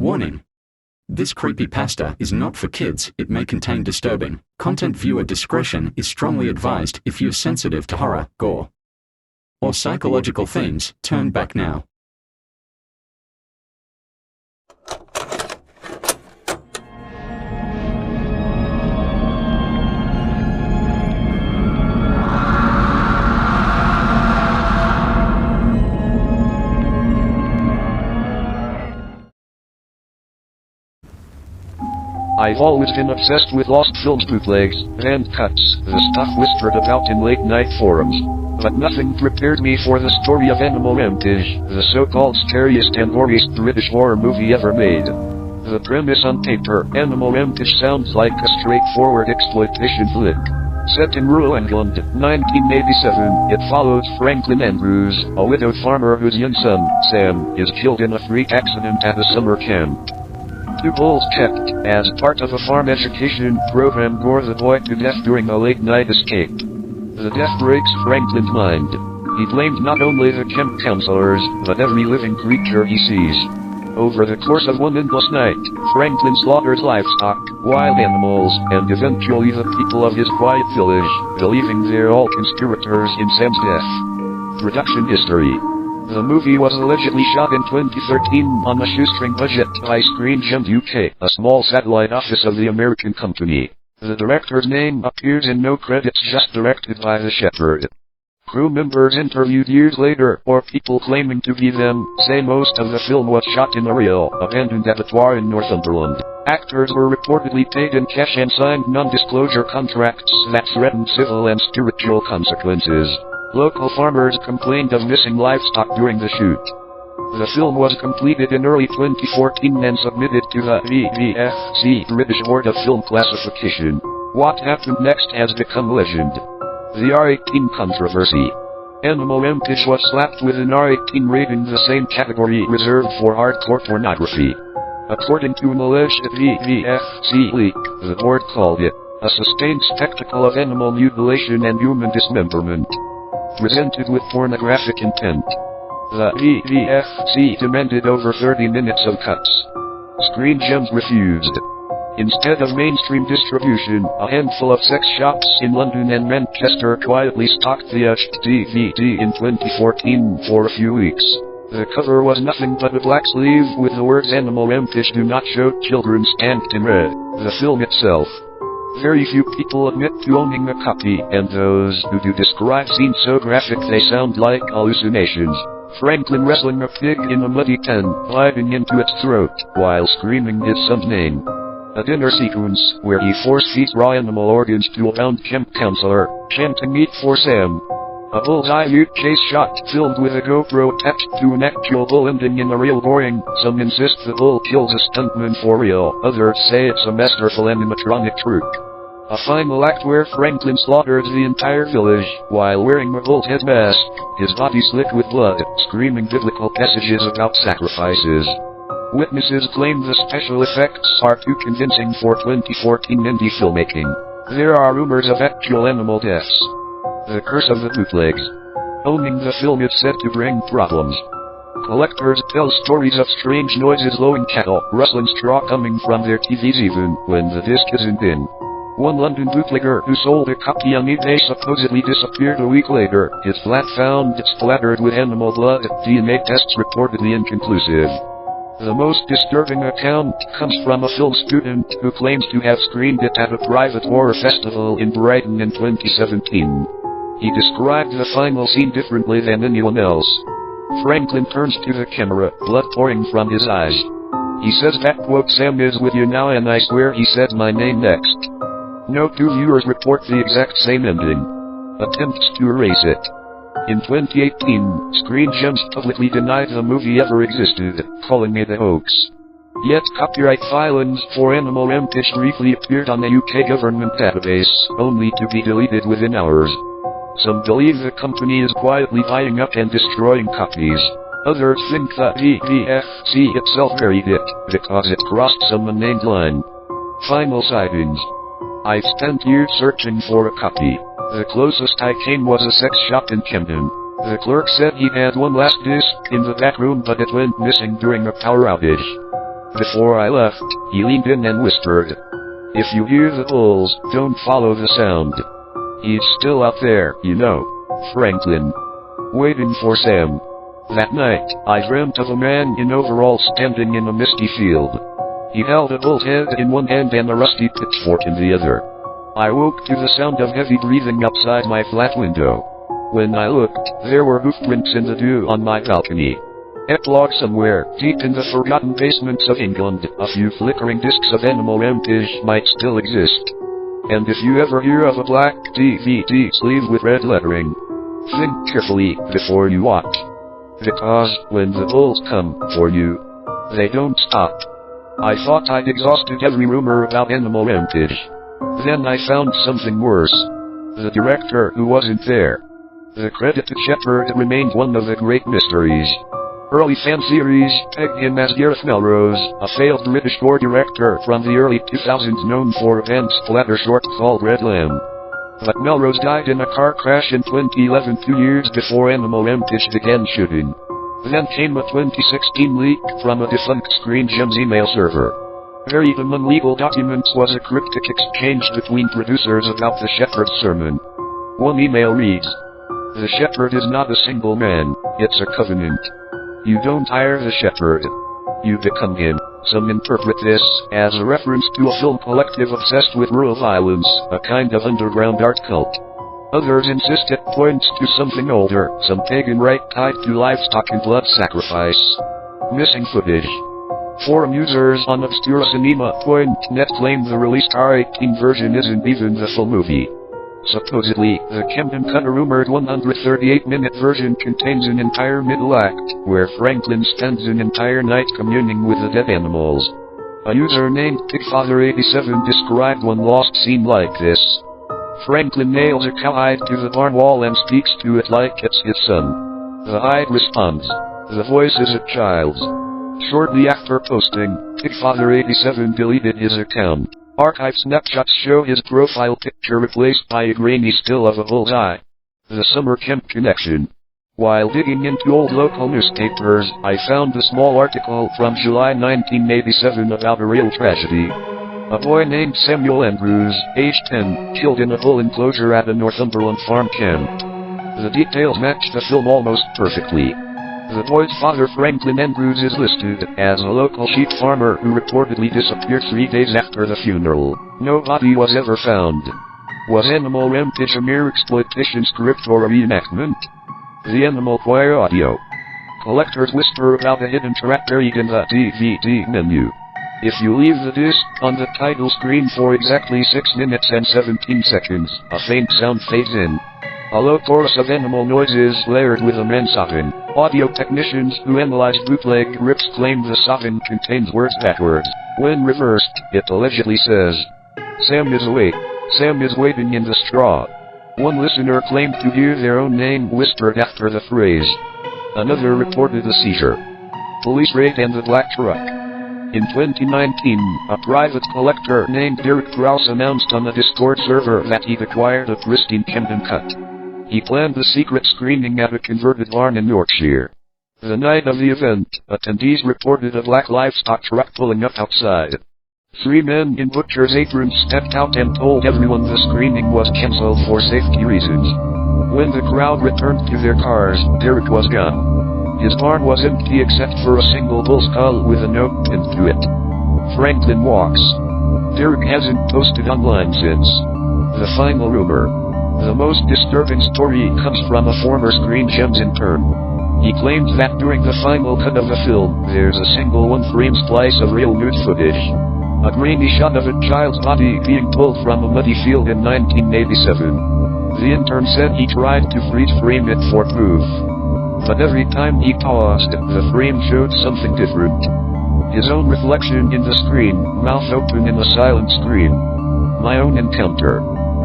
Warning. This creepypasta is not for kids. It may contain disturbing content. Viewer discretion is strongly advised. If you're sensitive to horror, gore, or psychological themes, turn back now. I've always been obsessed with lost films, bootlegs, and cuts, the stuff whispered about in late-night forums. But nothing prepared me for the story of Animal Rampage, the so-called scariest and goriest British horror movie ever made. The premise on paper, Animal Rampage sounds like a straightforward exploitation flick. Set in rural England, 1987, it follows Franklin Andrews, a widowed farmer whose young son, Sam, is killed in a freak accident at a summer camp. Two bulls checked, as part of a farm education program, gore the boy to death during a late-night escape. The death breaks Franklin's mind. He blamed not only the camp counselors, but every living creature he sees. Over the course of one endless night, Franklin slaughters livestock, wild animals, and eventually the people of his quiet village, believing they're all conspirators in Sam's death. Production history. The movie was allegedly shot in 2013 on a shoestring budget by Screen Gems UK, a small satellite office of the American company. The director's name appears in no credits, just directed by the Shepherd. Crew members interviewed years later, or people claiming to be them, say most of the film was shot in a real, abandoned abattoir in Northumberland. Actors were reportedly paid in cash and signed non-disclosure contracts that threatened civil and spiritual consequences. Local farmers complained of missing livestock during the shoot. The film was completed in early 2014 and submitted to the BBFC British Board of Film Classification. What happened next has become legend. The R18 controversy. Animal Rampage was slapped with an R18 rating, the same category reserved for hardcore pornography. According to an alleged BBFC leak, the board called it a sustained spectacle of animal mutilation and human dismemberment, presented with pornographic intent. The BBFC demanded over 30 minutes of cuts. Screen Gems refused. Instead of mainstream distribution, a handful of sex shops in London and Manchester quietly stocked the DVD in 2014 for a few weeks. The cover was nothing but a black sleeve with the words "Animal Rampage do not show children" stamped in red. The film itself. Very few people admit to owning a copy, and those who do describe scenes so graphic they sound like hallucinations. Franklin wrestling a pig in a muddy pen, biting into its throat, while screaming his son's name. A dinner sequence, where he force-feeds raw animal organs to a bound camp counselor, chanting "Eat for Sam." A bullseye chase shot, filmed with a GoPro attached to an actual bull, ending in a real goring. Some insist the bull kills a stuntman for real, others say it's a masterful animatronic trick. A final act where Franklin slaughters the entire village, while wearing a bull's head mask, his body slick with blood, screaming biblical passages about sacrifices. Witnesses claim the special effects are too convincing for 2014 indie filmmaking. There are rumors of actual animal deaths. The curse of the bootlegs. Owning the film is said to bring problems. Collectors tell stories of strange noises, lowing cattle, rustling straw coming from their TVs even when the disc isn't in. One London bootlegger who sold a copy on eBay supposedly disappeared a week later, his flat found splattered with animal blood, DNA tests reportedly inconclusive. The most disturbing account comes from a film student who claims to have screened it at a private horror festival in Brighton in 2017. He described the final scene differently than anyone else. Franklin turns to the camera, blood pouring from his eyes. He says that quote, "Sam is with you now, and I swear he said my name next." No two viewers report the exact same ending. Attempts to erase it. In 2018, Screen Gems publicly denied the movie ever existed, calling it a hoax. Yet copyright filings for Animal Rampage briefly appeared on the UK government database, only to be deleted within hours. Some believe the company is quietly buying up and destroying copies. Others think that BBFC itself buried it, because it crossed some unnamed line. Final sightings. I've spent years searching for a copy. The closest I came was a sex shop in Camden. The clerk said he had one last disc in the back room, but it went missing during a power outage. Before I left, he leaned in and whispered, "If you hear the bulls, don't follow the sound. He's still out there, you know, Franklin. Waiting for Sam." That night, I dreamt of a man in overalls standing in a misty field. He held a bull's head in one hand and a rusty pitchfork in the other. I woke to the sound of heavy breathing outside my flat window. When I looked, there were hoofprints in the dew on my balcony. Epilogue: somewhere, deep in the forgotten basements of England, a few flickering discs of Animal Rampage might still exist. And if you ever hear of a black DVD sleeve with red lettering, think carefully before you watch. Because, when the bulls come for you, they don't stop. I thought I'd exhausted every rumor about Animal Rampage. Then I found something worse. The director who wasn't there. The credited Shepherd remained one of the great mysteries. Early fan theories pegged him as Gareth Melrose, a failed British gore director from the early 2000s known for a band splatter short called Red Lamb. But Melrose died in a car crash in 2011, 2 years before Animal Rampage began shooting. Then came a 2016 leak from a defunct Screen Gems email server. Buried among legal documents was a cryptic exchange between producers about the Shepherd's sermon. One email reads, "The Shepherd is not a single man, it's a covenant. You don't hire the Shepherd. You become him." Some interpret this as a reference to a film collective obsessed with rural violence, a kind of underground art cult. Others insist it points to something older, some pagan rite tied to livestock and blood sacrifice. Missing footage. Forum users on obscuracinema.net claim the released R18 version isn't even the full movie. Supposedly, the Camden Cut rumored 138-minute version contains an entire middle act, where Franklin spends an entire night communing with the dead animals. A user named Pigfather87 described one lost scene like this. Franklin nails a cowhide to the barn wall and speaks to it like it's his son. The hide responds. The voice is a child's. Shortly after posting, Pigfather87 deleted his account. Archive snapshots show his profile picture replaced by a grainy still of a bull's eye. The summer camp connection. While digging into old local newspapers, I found a small article from July 1987 about a real tragedy. A boy named Samuel Andrews, age 10, killed in a bull enclosure at a Northumberland farm camp. The details match the film almost perfectly. The boy's father, Franklin Andrews, is listed as a local sheep farmer who reportedly disappeared 3 days after the funeral. No body was ever found. Was Animal Rampage a mere exploitation script or a reenactment? The Animal Choir audio. Collectors whisper about a hidden track buried in the DVD menu. If you leave the disc on the title screen for exactly 6 minutes and 17 seconds, a faint sound fades in. A low chorus of animal noises layered with a man sobbing. Audio technicians who analyzed bootleg rips claim the sobbing contains words backwards. When reversed, it allegedly says, "Sam is awake. Sam is waiting in the straw." One listener claimed to hear their own name whispered after the phrase. Another reported a seizure. Police raid and the black truck. In 2019, a private collector named Derek Krause announced on a Discord server that he'd acquired a pristine Camden Cut. He planned the secret screening at a converted barn in Yorkshire. The night of the event, attendees reported a black livestock truck pulling up outside. 3 men in butcher's aprons stepped out and told everyone the screening was cancelled for safety reasons. When the crowd returned to their cars, Derek was gone. His barn was empty except for a single bull skull with a note pinned to it. Franklin walks. Derek hasn't posted online since. The final rumor. The most disturbing story comes from a former Screen Gems intern. He claims that during the final cut of the film, there's a single one-frame splice of real nude footage. A grainy shot of a child's body being pulled from a muddy field in 1987. The intern said he tried to freeze-frame it for proof. But every time he paused, the frame showed something different. His own reflection in the screen, mouth open in a silent scream. My own encounter.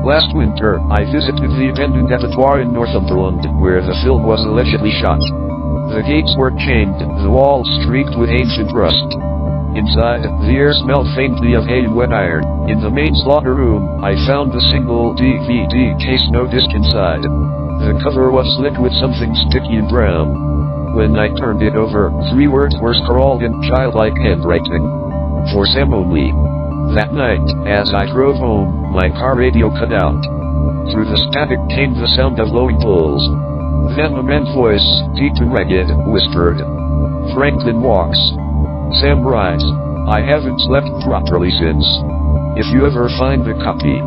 Last winter, I visited the abandoned abattoir in Northumberland, where the film was allegedly shot. The gates were chained, the walls streaked with ancient rust. Inside, the air smelled faintly of hay and wet iron. In the main slaughter room, I found a single DVD case, no disc inside. The cover was slit with something sticky and brown. When I turned it over, 3 words were scrawled in childlike handwriting. For Sam only. That night, as I drove home, my car radio cut out. Through the static came the sound of lowing pulls. Then a man's voice, deep and ragged, whispered, "Franklin walks. Sam rise. I haven't slept properly since. If you ever find a copy."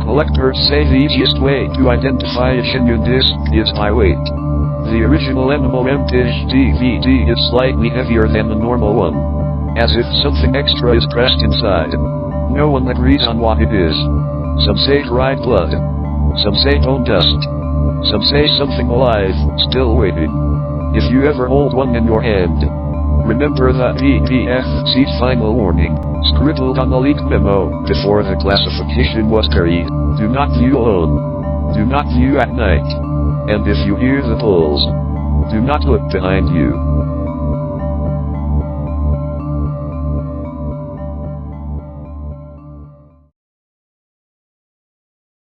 Collectors say the easiest way to identify a genuine disc is by weight. The original Animal Rampage DVD is slightly heavier than the normal one, as if something extra is pressed inside. No one agrees on what it is. Some say dried blood. Some say bone dust. Some say something alive, still waiting. If you ever hold one in your hand, remember the BBFC's final warning, scribbled on the leaked memo before the classification was carried. Do not view alone. Do not view at night. And if you hear the pulls, do not look behind you.